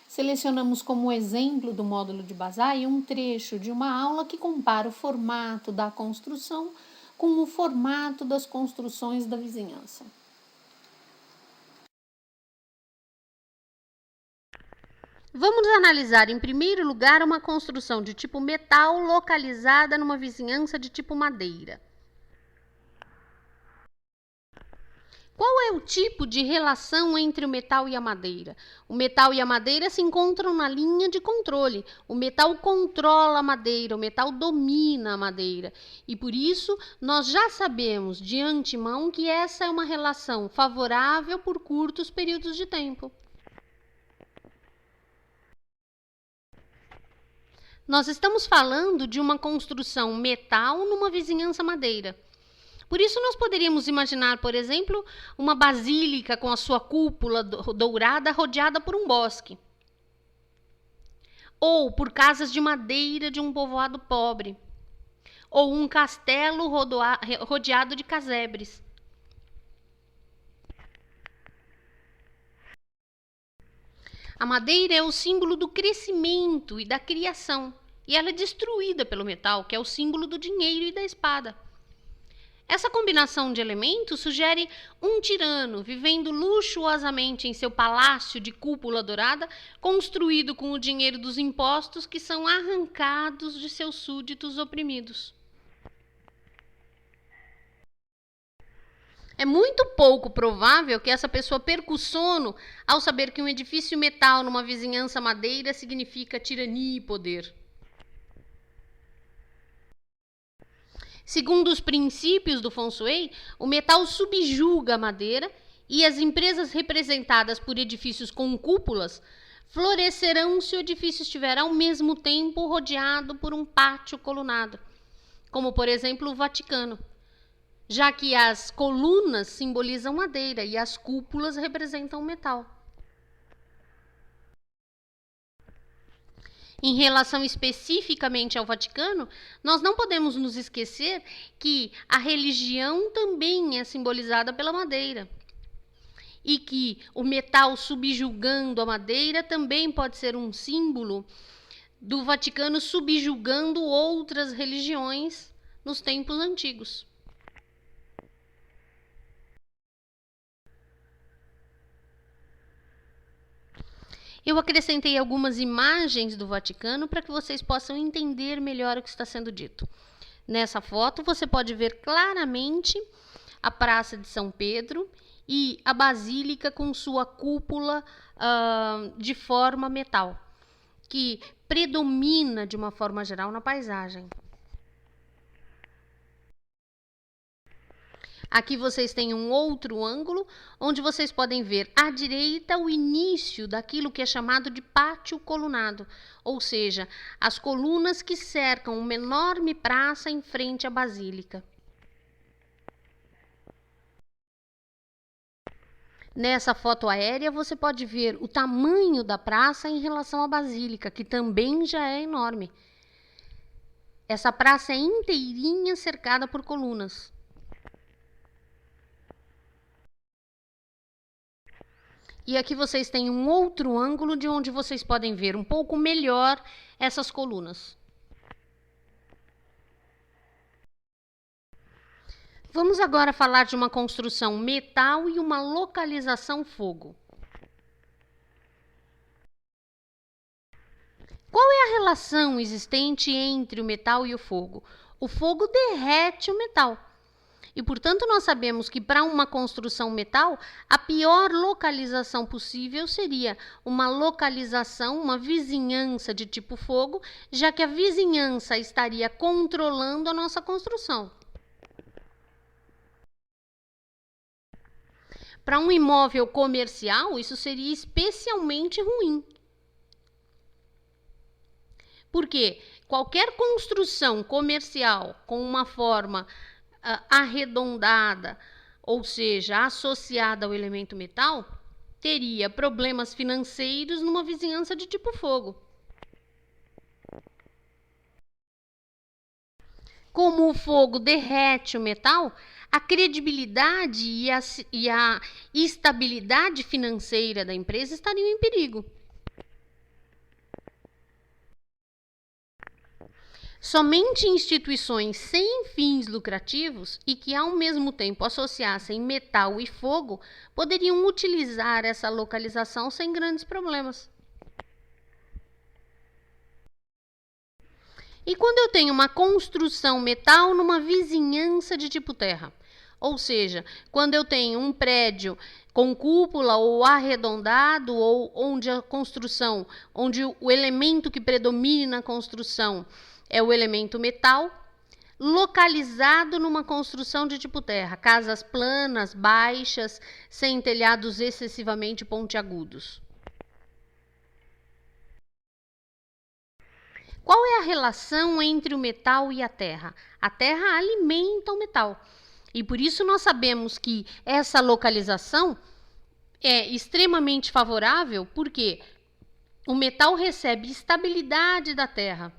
Selecionamos como exemplo do módulo de Basai um trecho de uma aula que compara o formato da construção com o formato das construções da vizinhança. Vamos analisar, em primeiro lugar, uma construção de tipo metal localizada numa vizinhança de tipo madeira. Qual é o tipo de relação entre o metal e a madeira? O metal e a madeira se encontram na linha de controle. O metal controla a madeira, o metal domina a madeira. E por isso, nós já sabemos de antemão que essa é uma relação favorável por curtos períodos de tempo. Nós estamos falando de uma construção metal numa vizinhança madeira. Por isso, nós poderíamos imaginar, por exemplo, uma basílica com a sua cúpula dourada rodeada por um bosque. Ou por casas de madeira de um povoado pobre. Ou um castelo rodeado de casebres. A madeira é o símbolo do crescimento e da criação. E ela é destruída pelo metal, que é o símbolo do dinheiro e da espada. Essa combinação de elementos sugere um tirano vivendo luxuosamente em seu palácio de cúpula dourada, construído com o dinheiro dos impostos que são arrancados de seus súditos oprimidos. É muito pouco provável que essa pessoa perca o sono ao saber que um edifício metal numa vizinhança madeira significa tirania e poder. Segundo os princípios do Feng Shui, o metal subjuga a madeira e as empresas representadas por edifícios com cúpulas florescerão se o edifício estiver ao mesmo tempo rodeado por um pátio colunado, como por exemplo o Vaticano, já que as colunas simbolizam madeira e as cúpulas representam metal. Em relação especificamente ao Vaticano, nós não podemos nos esquecer que a religião também é simbolizada pela madeira. E que o metal subjugando a madeira também pode ser um símbolo do Vaticano subjugando outras religiões nos tempos antigos. Eu acrescentei algumas imagens do Vaticano para que vocês possam entender melhor o que está sendo dito. Nessa foto, você pode ver claramente a Praça de São Pedro e a Basílica com sua cúpula de forma metal, que predomina de uma forma geral na paisagem. Aqui vocês têm um outro ângulo, onde vocês podem ver à direita o início daquilo que é chamado de pátio colunado, ou seja, as colunas que cercam uma enorme praça em frente à basílica. Nessa foto aérea você pode ver o tamanho da praça em relação à basílica, que também já é enorme. Essa praça é inteirinha cercada por colunas. E aqui vocês têm um outro ângulo de onde vocês podem ver um pouco melhor essas colunas. Vamos agora falar de uma construção metal e uma localização fogo. Qual é a relação existente entre o metal e o fogo? O fogo derrete o metal. E, portanto, nós sabemos que para uma construção metal, a pior localização possível seria uma localização, uma vizinhança de tipo fogo, já que a vizinhança estaria controlando a nossa construção. Para um imóvel comercial, isso seria especialmente ruim. Porque qualquer construção comercial com uma forma arredondada, ou seja, associada ao elemento metal, teria problemas financeiros numa vizinhança de tipo fogo. Como o fogo derrete o metal, a credibilidade e a estabilidade financeira da empresa estariam em perigo. Somente instituições sem fins lucrativos e que ao mesmo tempo associassem metal e fogo poderiam utilizar essa localização sem grandes problemas. E quando eu tenho uma construção metal numa vizinhança de tipo terra? Ou seja, quando eu tenho um prédio com cúpula ou arredondado, ou onde a construção, onde o elemento que predomina na construção é o elemento metal, localizado numa construção de tipo terra, casas planas, baixas, sem telhados excessivamente pontiagudos. Qual é a relação entre o metal e a terra? A terra alimenta o metal. E por isso nós sabemos que essa localização é extremamente favorável, porque o metal recebe estabilidade da terra.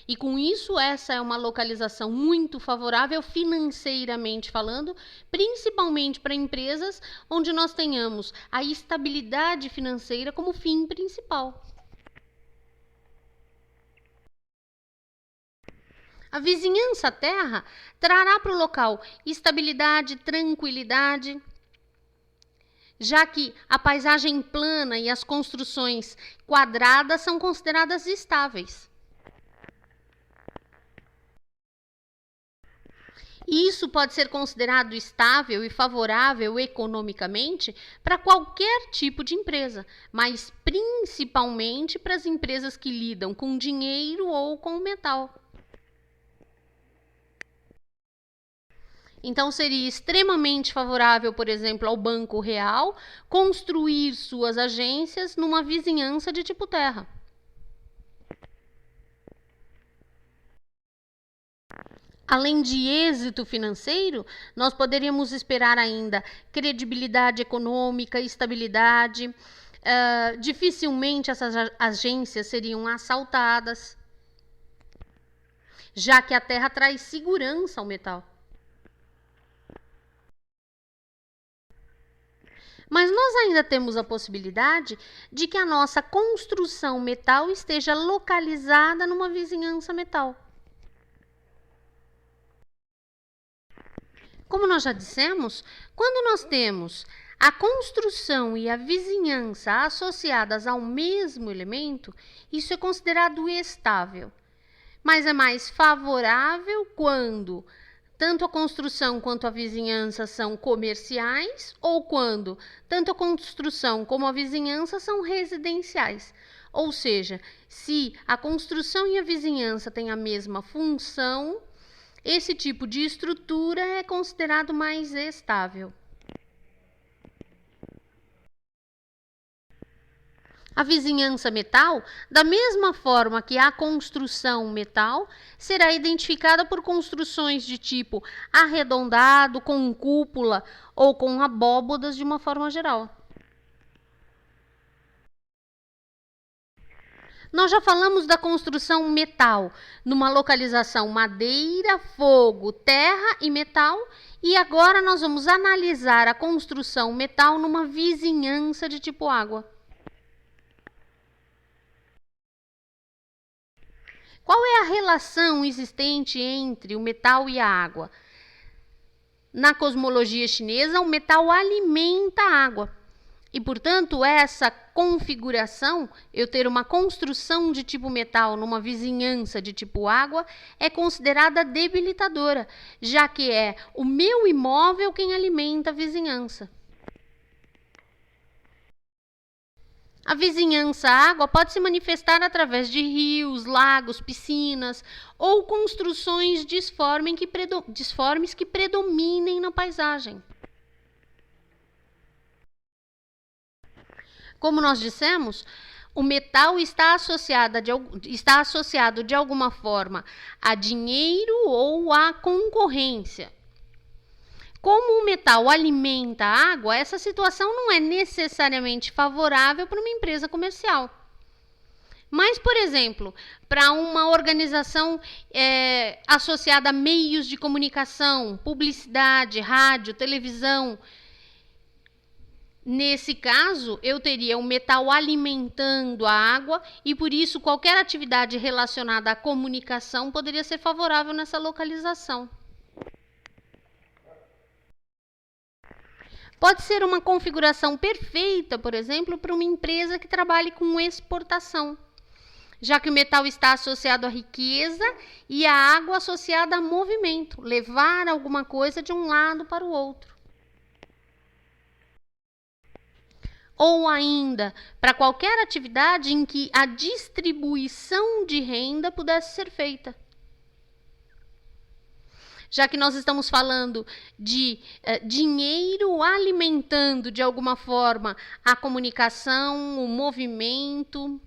E com isso, essa é uma localização muito favorável financeiramente falando, principalmente para empresas onde nós tenhamos a estabilidade financeira como fim principal. A vizinhança terra trará para o local estabilidade, tranquilidade, já que a paisagem plana e as construções quadradas são consideradas estáveis. E isso pode ser considerado estável e favorável economicamente para qualquer tipo de empresa, mas principalmente para as empresas que lidam com dinheiro ou com metal. Então, seria extremamente favorável, por exemplo, ao Banco Real construir suas agências numa vizinhança de tipo terra. Além de êxito financeiro, nós poderíamos esperar ainda credibilidade econômica, estabilidade. Dificilmente essas agências seriam assaltadas, já que a terra traz segurança ao metal. Mas nós ainda temos a possibilidade de que a nossa construção metal esteja localizada numa vizinhança metal. Como nós já dissemos, quando nós temos a construção e a vizinhança associadas ao mesmo elemento, isso é considerado estável. Mas é mais favorável quando tanto a construção quanto a vizinhança são comerciais, ou quando tanto a construção como a vizinhança são residenciais. Ou seja, se a construção e a vizinhança têm a mesma função, esse tipo de estrutura é considerado mais estável. A vizinhança metal, da mesma forma que a construção metal, será identificada por construções de tipo arredondado, com cúpula ou com abóbodas de uma forma geral. Nós já falamos da construção metal, numa localização madeira, fogo, terra e metal, e agora nós vamos analisar a construção metal numa vizinhança de tipo água. Qual é a relação existente entre o metal e a água? Na cosmologia chinesa, o metal alimenta a água. E, portanto, essa configuração, eu ter uma construção de tipo metal numa vizinhança de tipo água, é considerada debilitadora, já que é o meu imóvel quem alimenta a vizinhança. A vizinhança água pode se manifestar através de rios, lagos, piscinas ou construções disformes que predominem na paisagem. Como nós dissemos, o metal está associado de alguma forma a dinheiro ou a concorrência. Como o metal alimenta a água, essa situação não é necessariamente favorável para uma empresa comercial. Mas, por exemplo, para uma organização associada a meios de comunicação, publicidade, rádio, televisão, Nesse caso, eu teria o metal alimentando a água e, por isso, qualquer atividade relacionada à comunicação poderia ser favorável nessa localização. Pode ser uma configuração perfeita, por exemplo, para uma empresa que trabalhe com exportação, já que o metal está associado à riqueza e a água associada a movimento, levar alguma coisa de um lado para o outro. Ou ainda, para qualquer atividade em que a distribuição de renda pudesse ser feita. Já que nós estamos falando de dinheiro alimentando de alguma forma a comunicação, o movimento,